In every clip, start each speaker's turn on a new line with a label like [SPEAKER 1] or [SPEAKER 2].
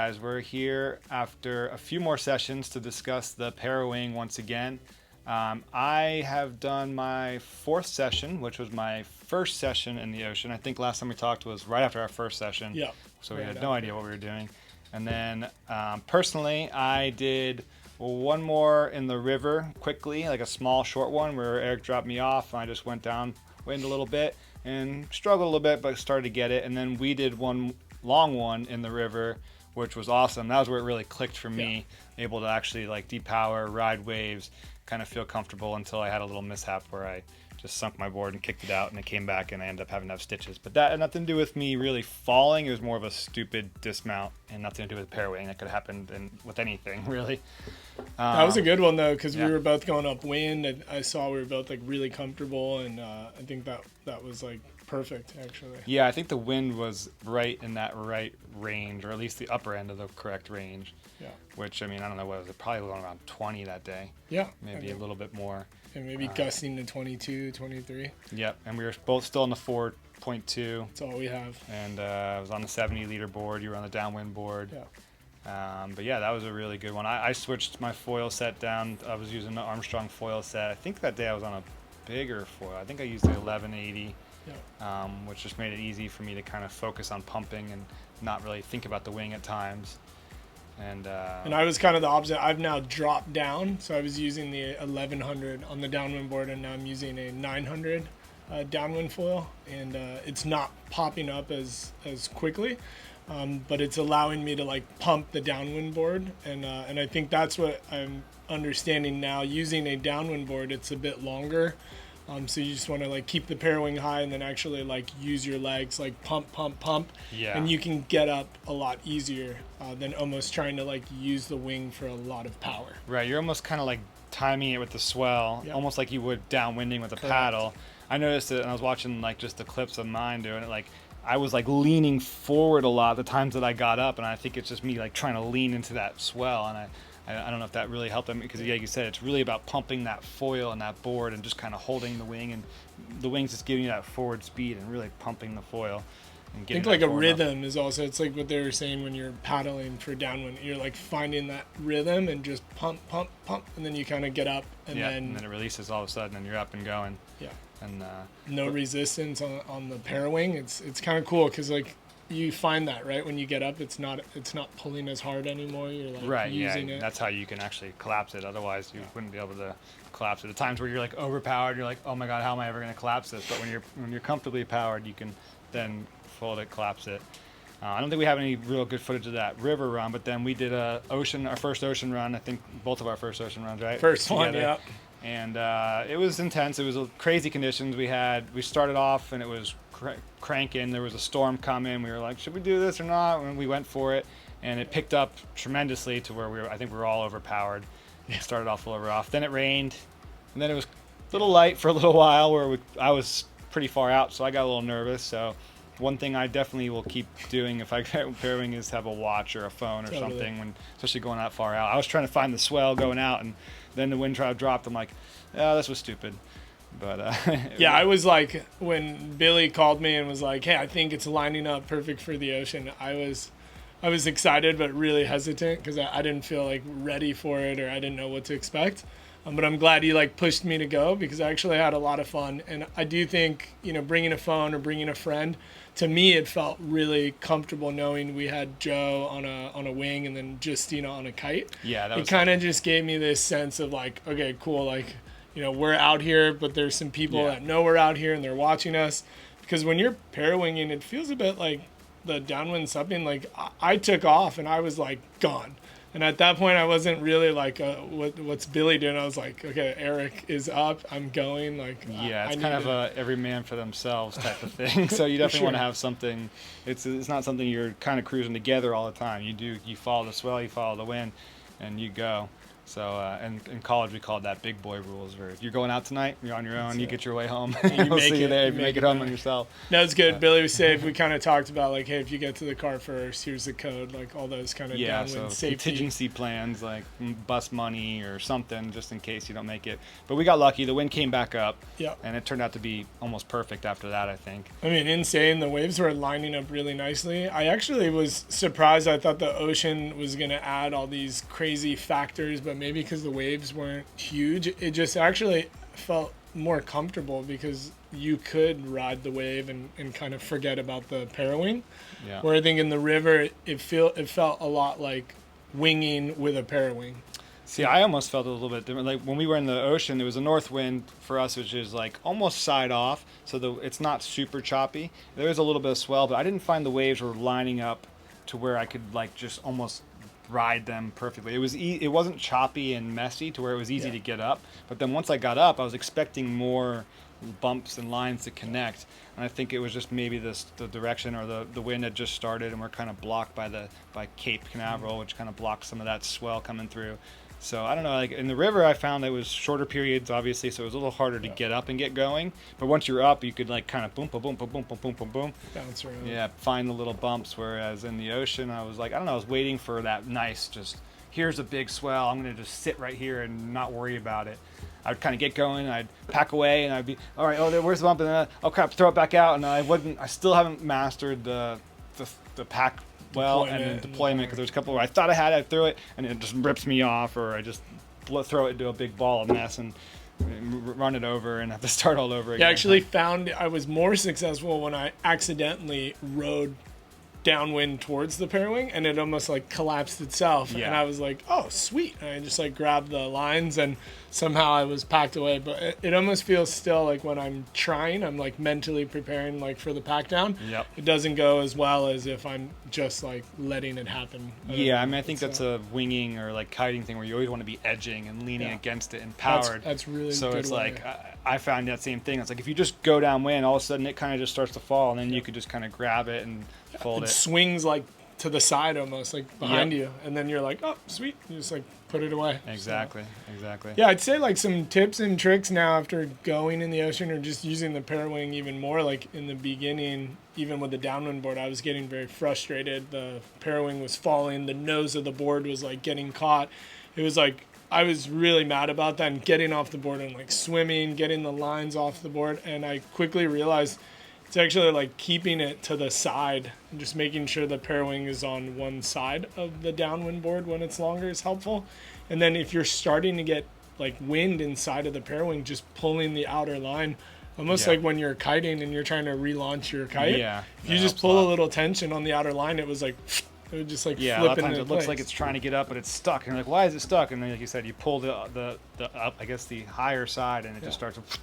[SPEAKER 1] guys. We're here after a few more sessions to discuss the Parawing once again. I have done my 4th session, which was my first session in the ocean. I think last time we talked was right after our first session.
[SPEAKER 2] Yeah.
[SPEAKER 1] So we had no idea what we were doing. And then personally, I did one more in the river quickly, like a small short one where Eric dropped me off and I just went downwind a little bit and struggled a little bit, but started to get it. And then we did one long one in the river, which was awesome. That was where it really clicked for me, able to actually like depower, ride waves, kind of feel comfortable until I had a little mishap where I just sunk my board and kicked it out and it came back and I ended up having to have stitches. But that had nothing to do with me really falling. It was more of a stupid dismount and nothing to do with Parawing. That could have happened with anything, really.
[SPEAKER 2] That was a good one, though, because we were both going upwind, and I saw we were both like really comfortable, and I think that was like perfect, actually.
[SPEAKER 1] Yeah, I think the wind was right in that right range, or at least the upper end of the correct range. Yeah. Which, I mean, I don't know, what was it? Probably going around 20 that day. Yeah. Maybe a little bit more.
[SPEAKER 2] And maybe gusting to 22, 23.
[SPEAKER 1] Yep, and we were both still in the 4.2.
[SPEAKER 2] That's all we have.
[SPEAKER 1] And I was on the 70 liter board. You were on the downwind board. Yeah. But yeah, that was a really good one. I switched my foil set down. I was using the Armstrong foil set. I think that day I was on a bigger foil. I think I used the 1180, which just made it easy for me to kind of focus on pumping and not really think about the wing at times. And
[SPEAKER 2] I was kind of the opposite. I've now dropped down, so I was using the 1100 on the downwind board, and now I'm using a 900 downwind foil, and it's not popping up as quickly, but it's allowing me to like pump the downwind board, and I think that's what I'm understanding now. Using a downwind board, it's a bit longer. So you just want to like keep the Parawing high and then actually like use your legs, like pump. Yeah. And you can get up a lot easier than almost trying to like use the wing for a lot of power.
[SPEAKER 1] Right. You're almost kind of like timing it with the swell, almost like you would downwinding with a paddle. I noticed it and I was watching like just the clips of mine doing it. Like I was like leaning forward a lot the times that I got up, and I think it's just me like trying to lean into that swell, and I don't know if that really helped them because, like you said, it's really about pumping that foil and that board and just kind of holding the wing, and the wing's just giving you that forward speed and really pumping the foil. And
[SPEAKER 2] I think like a rhythm is also, it's like what they were saying when you're paddling for downwind. You're like finding that rhythm and just pump, and then you kind of get up and
[SPEAKER 1] then it releases all of a sudden and you're up and going. Yeah. And
[SPEAKER 2] no resistance on the Parawing. It's kind of cool because like you find that right when you get up, it's not pulling as hard anymore. You're like using it.
[SPEAKER 1] That's how you can actually collapse it. Otherwise, you wouldn't be able to collapse it. At times where you're like overpowered, you're like, oh my god, how am I ever going to collapse this? But when you're comfortably powered, you can then fold it, collapse it. I don't think we have any real good footage of that river run, but then we did our first ocean run. I think both of our first ocean runs, right?
[SPEAKER 2] First one, yeah.
[SPEAKER 1] And it was intense. It was crazy conditions we had. We started off and it was cranking. There was a storm coming. We were like, should we do this or not? And we went for it, and it picked up tremendously to where I think we were all overpowered. It started off a little rough. Then it rained, and then it was a little light for a little while where I was pretty far out, so I got a little nervous. So one thing I definitely will keep doing if I get Parawing is have a watch or a phone or something, especially going that far out. I was trying to find the swell going out, and then the wind dropped. I'm like, oh, this was stupid. But
[SPEAKER 2] I was like, when Billy called me and was like, hey, I think it's lining up perfect for the ocean, I was excited but really hesitant because I didn't feel like ready for it, or I didn't know what to expect. But I'm glad you like pushed me to go, because I actually had a lot of fun. And I do think, bringing a phone or bringing a friend, to me it felt really comfortable knowing we had Joe on a wing and then Justina on a kite. Yeah, it kind of just gave me this sense of like, okay, cool, like, we're out here, but there's some people that know we're out here and they're watching us. Because when you're parawinging, it feels a bit like the downwind supping. Like I took off and I was like gone. And at that point, I wasn't really like, what's Billy doing? I was like, okay, Eric is up. I'm going. Like,
[SPEAKER 1] yeah, it's kind of a every man for themselves type of thing. So you definitely want to have something. It's not something you're kind of cruising together all the time. You follow the swell, you follow the wind, and you go. So in college we called that big boy rules, where if you're going out tonight, you're on your own, you get your way home.
[SPEAKER 2] You
[SPEAKER 1] We'll see you there.
[SPEAKER 2] you
[SPEAKER 1] If you make it home on yourself.
[SPEAKER 2] No, it's good. Billy was safe. We kind of talked about like, hey, if you get to the car first, here's the code, like all those kind of downwind safety
[SPEAKER 1] contingency plans, like bus money or something, just in case you don't make it. But we got lucky. The wind came back up, and it turned out to be almost perfect after that, I think.
[SPEAKER 2] I mean, insane. The waves were lining up really nicely. I actually was surprised. I thought the ocean was going to add all these crazy factors, but maybe because the waves weren't huge, it just actually felt more comfortable because you could ride the wave and kind of forget about the Parawing.
[SPEAKER 1] Yeah.
[SPEAKER 2] Where I think in the river, it felt a lot like winging with a Parawing.
[SPEAKER 1] See, I almost felt a little bit different. Like when we were in the ocean, there was a north wind for us, which is like almost side off, so it's not super choppy. There was a little bit of swell, but I didn't find the waves were lining up to where I could like just almost ride them perfectly. It wasn't choppy and messy to where it was easy to get up. But then once I got up, I was expecting more bumps and lines to connect, and I think it was just maybe the direction or the wind had just started, and we're kind of blocked by Cape Canaveral, which kind of blocked some of that swell coming through. So I don't know, like in the river I found it was shorter periods, obviously, so it was a little harder to get up and get going. But once you're up, you could like kind of boom, boom, boom, boom, boom, boom, boom, boom, boom.
[SPEAKER 2] Bounce around.
[SPEAKER 1] Yeah, find the little bumps, whereas in the ocean I was like, I don't know, I was waiting for that nice, just here's a big swell, I'm going to just sit right here and not worry about it. I would kind of get going, I'd pack away, and I'd be, all right, where's the bump? And then, oh crap, throw it back out. And I still haven't mastered the pack well and then deployment, because there's a couple where I thought I had it, I threw it, and it just rips me off, or I just throw it into a big ball of mess and run it over and have to start all over again.
[SPEAKER 2] I actually found I was more successful when I accidentally rode downwind towards the Parawing, and it almost like collapsed itself. And I was like, oh sweet, and I just like grabbed the lines, and somehow I was packed away. But it almost feels still like when I'm trying, I'm like mentally preparing like for the pack down. It doesn't go as well as if I'm just like letting it happen.
[SPEAKER 1] I mean, I think that's a winging or like kiting thing where you always want to be edging and leaning against it and powered.
[SPEAKER 2] That's really
[SPEAKER 1] so
[SPEAKER 2] good
[SPEAKER 1] it's
[SPEAKER 2] way.
[SPEAKER 1] like I found that same thing. It's like if you just go downwind, all of a sudden it kind of just starts to fall, and then you could just kind of grab it and fold it.
[SPEAKER 2] Swings like to the side almost, like behind you, and then you're like, oh sweet, you just like put it away.
[SPEAKER 1] Exactly.
[SPEAKER 2] Yeah, I'd say like some tips and tricks now after going in the ocean or just using the Parawing even more. Like in the beginning, even with the downwind board, I was getting very frustrated. The Parawing was falling, the nose of the board was like getting caught. It was like I was really mad about that, and getting off the board and like swimming, getting the lines off the board, and I quickly realized it's actually like keeping it to the side and just making sure the Parawing is on one side of the downwind board when it's longer is helpful. And then if you're starting to get like wind inside of the Parawing, just pulling the outer line, almost like when you're kiting and you're trying to relaunch your kite. If you just pull a little tension on the outer line, it was like, it would just like flip
[SPEAKER 1] a lot of times
[SPEAKER 2] into
[SPEAKER 1] it looks
[SPEAKER 2] place.
[SPEAKER 1] like it's trying to get up, but it's stuck. And you're like, why is it stuck? And then, like you said, you pull the up, I guess the higher side, and it just starts to,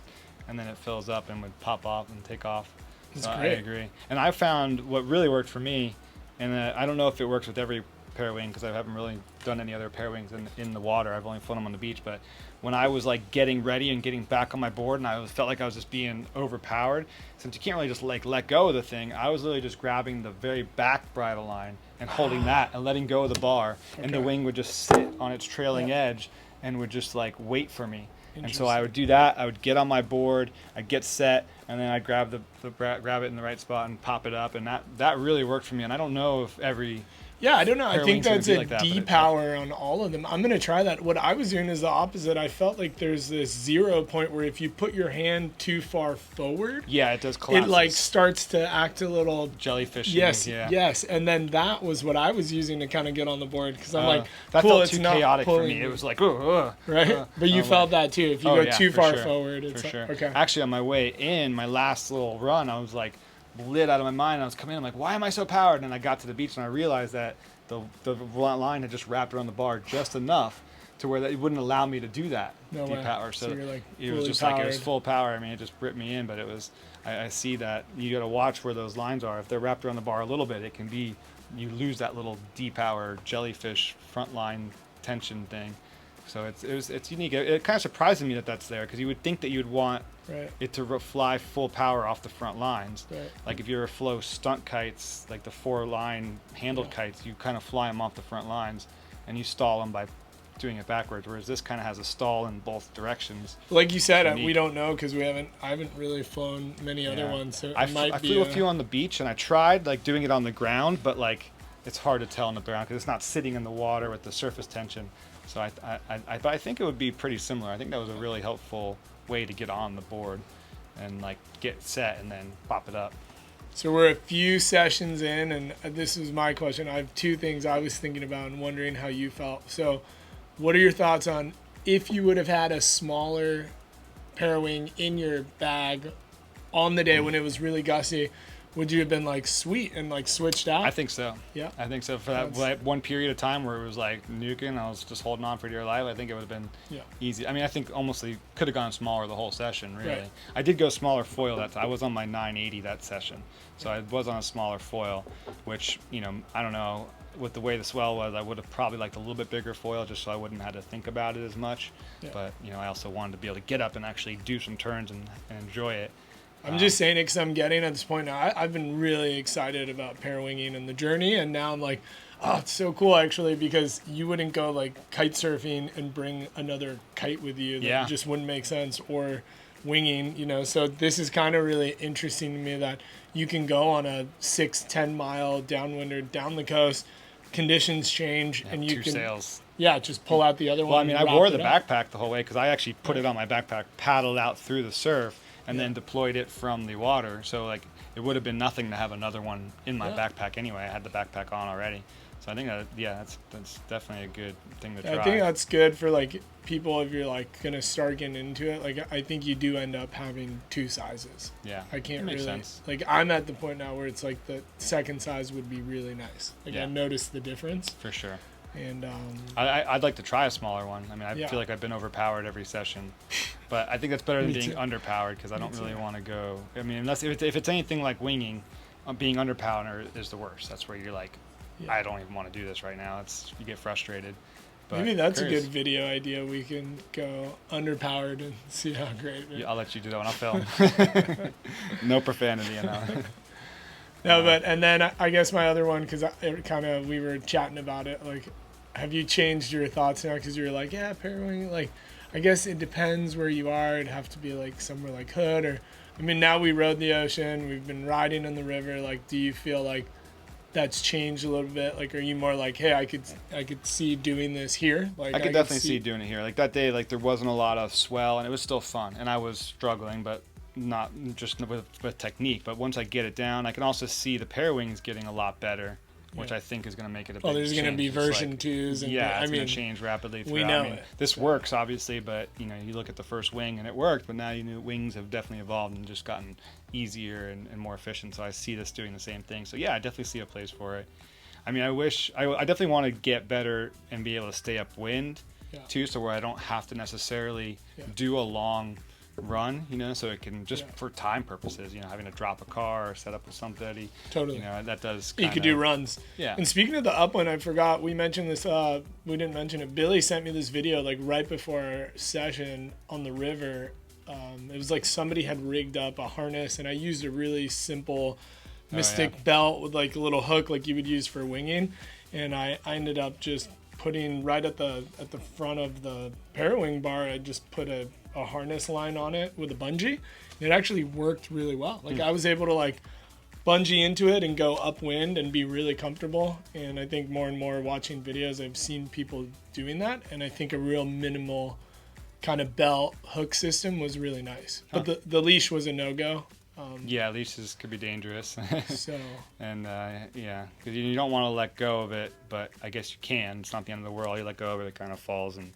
[SPEAKER 1] and then it fills up and would pop off and take off.
[SPEAKER 2] That's
[SPEAKER 1] So
[SPEAKER 2] great.
[SPEAKER 1] I agree. And I found what really worked for me, and I don't know if it works with every Parawing because I haven't really done any other Parawings in the water. I've only flown them on the beach. But when I was like getting ready and getting back on my board, and I felt like I was just being overpowered, since you can't really just like let go of the thing, I was literally just grabbing the very back bridle line and holding that and letting go of the bar, and the wing would just sit on its trailing edge and would just like wait for me. And so I would do that. I would get on my board, I'd get set, and then I'd grab grab it in the right spot and pop it up, and that really worked for me. And I don't know if every
[SPEAKER 2] I don't know. I think that's a
[SPEAKER 1] like that,
[SPEAKER 2] D-power on all of them. I'm going to try that. What I was doing is the opposite. I felt like there's this 0 point where if you put your hand too far forward,
[SPEAKER 1] it does collapse.
[SPEAKER 2] it like starts to act a little
[SPEAKER 1] jellyfish.
[SPEAKER 2] Yes. And then that was what I was using to kind of get on the board, because I'm like,
[SPEAKER 1] that
[SPEAKER 2] cool,
[SPEAKER 1] felt
[SPEAKER 2] it's
[SPEAKER 1] too
[SPEAKER 2] not
[SPEAKER 1] chaotic for
[SPEAKER 2] pulling
[SPEAKER 1] me. It was like, but
[SPEAKER 2] you felt that too. If you go too
[SPEAKER 1] for
[SPEAKER 2] far
[SPEAKER 1] sure.
[SPEAKER 2] forward, it's
[SPEAKER 1] For sure.
[SPEAKER 2] okay.
[SPEAKER 1] Actually, on my way in, my last little run, I was like lit out of my mind. I was coming in, I'm like, why am I so powered? And I got to the beach and I realized that the line had just wrapped around the bar just enough to where that it wouldn't allow me to do that power. So
[SPEAKER 2] you're like
[SPEAKER 1] it was just
[SPEAKER 2] powered.
[SPEAKER 1] like it was full power. I mean, it just ripped me in, but it was. I see that you got to watch where those lines are. If they're wrapped around the bar a little bit, it can be you lose that little D-power jellyfish front line tension thing. So it's unique. It kind of surprises me that that's there, because you would think that you'd want it to fly full power off the front lines. Like if you ever flow stunt kites, like the 4-line handled kites, you kind of fly them off the front lines, and you stall them by doing it backwards, whereas this kind of has a stall in both directions.
[SPEAKER 2] Like you said,
[SPEAKER 1] Unique.
[SPEAKER 2] we don't know because I haven't really flown many other ones. So
[SPEAKER 1] I flew a few on the beach, and I tried like doing it on the ground, but like it's hard to tell on the ground because it's not sitting in the water with the surface tension. So I think it would be pretty similar. I think that was a really helpful way to get on the board and like get set and then pop it up.
[SPEAKER 2] So we're a few sessions in, and this is my question. I have two things I was thinking about and wondering how you felt. So what are your thoughts on if you would have had a smaller Parawing in your bag on the day when it was really gusty? Would you have been like sweet and like switched out?
[SPEAKER 1] I think so.
[SPEAKER 2] Yeah.
[SPEAKER 1] I think so. For that one period of time where it was like nuking, I was just holding on for dear life. I think it would have been easy. I mean, I think almost could have gone smaller the whole session, really.
[SPEAKER 2] Right.
[SPEAKER 1] I did go smaller foil that time. I was on my 980 that session. So I was on a smaller foil, which, I don't know. With the way the swell was, I would have probably liked a little bit bigger foil just so I wouldn't have to think about it as much. Yeah. But, I also wanted to be able to get up and actually do some turns and enjoy it.
[SPEAKER 2] I'm just saying it because I'm getting at this point now. I've been really excited about parawinging and the journey, and now I'm like, oh, it's so cool actually because you wouldn't go like kite surfing and bring another kite with you. That just wouldn't make sense, or winging, So this is kind of really interesting to me that you can go on a 6-10 mile downwinder down the coast. Conditions change, and you can
[SPEAKER 1] sails.
[SPEAKER 2] Yeah, just pull out the other one.
[SPEAKER 1] Well, I mean, I wore the backpack the whole way because I actually put it on my backpack, paddled out through the surf, and then deployed it from the water. So like it would have been nothing to have another one in my backpack anyway. I had the backpack on already. So I think that's definitely a good thing to try.
[SPEAKER 2] I think that's good for like people if you're like gonna start getting into it. Like I think you do end up having two sizes.
[SPEAKER 1] Yeah,
[SPEAKER 2] I can't
[SPEAKER 1] makes
[SPEAKER 2] really
[SPEAKER 1] sense.
[SPEAKER 2] Like I'm at the point now where it's like the second size would be really nice. Like I noticed the difference
[SPEAKER 1] for sure.
[SPEAKER 2] And
[SPEAKER 1] I'd like to try a smaller one. I mean, I feel like I've been overpowered every session, but I think that's better than being underpowered because I don't really want to go. I mean, unless if it's anything like winging, being underpowered is the worst. That's where you're like, I don't even want to do this right now. You get frustrated. But
[SPEAKER 2] maybe that's a good video idea. We can go underpowered and see how great.
[SPEAKER 1] I'll let you do that one. I'll film. No profanity,
[SPEAKER 2] No, but and then I guess my other one because we were chatting about it. Like, have you changed your thoughts now? Because you're like, parawing. Like, I guess it depends where you are. It'd have to be like somewhere like Hood or. I mean, now we rode the ocean. We've been riding in the river. Like, do you feel like that's changed a little bit? Like, are you more like, hey, I could see doing this here? Like,
[SPEAKER 1] I could definitely see doing it here. Like that day, like there wasn't a lot of swell, and it was still fun, and I was struggling, but not just with technique. But once I get it down, I can also see the parawings getting a lot better, which I think is going to make it a big change.
[SPEAKER 2] There's going to be version 2s. And
[SPEAKER 1] it's going to change rapidly.
[SPEAKER 2] We know
[SPEAKER 1] this works, obviously, but, you look at the first wing, and it worked, but now, wings have definitely evolved and just gotten easier and more efficient, so I see this doing the same thing. So, I definitely see a place for it. I mean, I definitely want to get better and be able to stay upwind, too, so where I don't have to necessarily do a long run, so it can just for time purposes, having to drop a car or set up with somebody.
[SPEAKER 2] Totally.
[SPEAKER 1] That does
[SPEAKER 2] you could do runs. Yeah. And speaking of the upwind, I forgot, we mentioned this, we didn't mention it. Billy sent me this video like right before our session on the river. It was like somebody had rigged up a harness, and I used a really simple Mystic belt with like a little hook like you would use for winging, and I ended up just putting right at the front of the parawing bar, I just put a harness line on it with a bungee. It actually worked really well. Like I was able to like bungee into it and go upwind and be really comfortable. And I think more and more watching videos, I've seen people doing that. And I think a real minimal kind of belt hook system was really nice. But the leash was a no-go.
[SPEAKER 1] Leashes could be dangerous.
[SPEAKER 2] So
[SPEAKER 1] and because you don't want to let go of it, but I guess you can. It's not the end of the world. You let go of it, it kind of falls and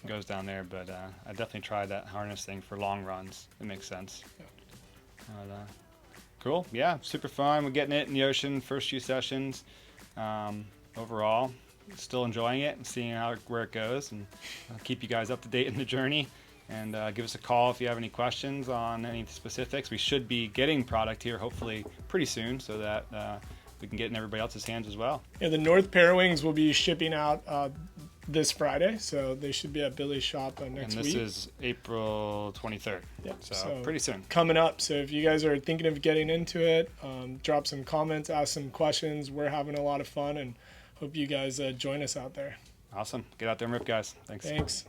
[SPEAKER 1] goes down there. But I definitely tried that harness thing for long runs. It makes sense. Cool. Yeah, super fun. We're getting it in the ocean first few sessions. Overall, still enjoying it and seeing where it goes, and I'll keep you guys up to date in the journey. And give us a call if you have any questions on any specifics. We should be getting product here hopefully pretty soon so that we can get in everybody else's hands as well.
[SPEAKER 2] Yeah, the North Parawings will be shipping out this Friday, so they should be at Billy's shop next week.
[SPEAKER 1] And this is April 23rd, so pretty soon.
[SPEAKER 2] Coming up, so if you guys are thinking of getting into it, drop some comments, ask some questions. We're having a lot of fun, and hope you guys join us out there.
[SPEAKER 1] Awesome. Get out there and rip, guys. Thanks.
[SPEAKER 2] Thanks.